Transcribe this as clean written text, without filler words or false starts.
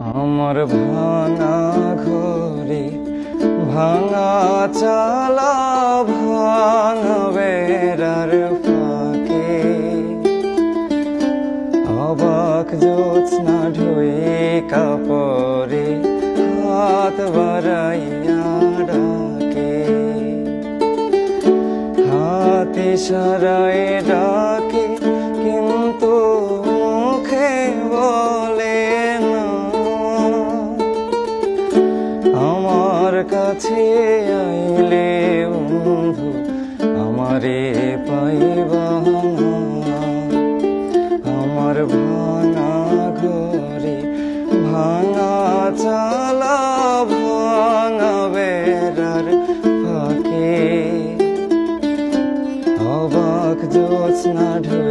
আমার ভাঙা ঘরে ভাঙা চালা ভাঙা বেড়ার ফাঁকে অবাক জ্যোৎস্না ঢুয়ে কাপড়ে হাত বাড়াইয়া ডাকে, হাত ইশারায় ডাকে কিন্তু মুখে বলে না। আমার কাছে আইলে বন্ধু আমারে পাইবা না। আমার ভাঙা ঘরে ভাঙা চালা ভাঙা বেড়ার ফাঁকে অবাক জ্যোৎস্না ঢুয়ে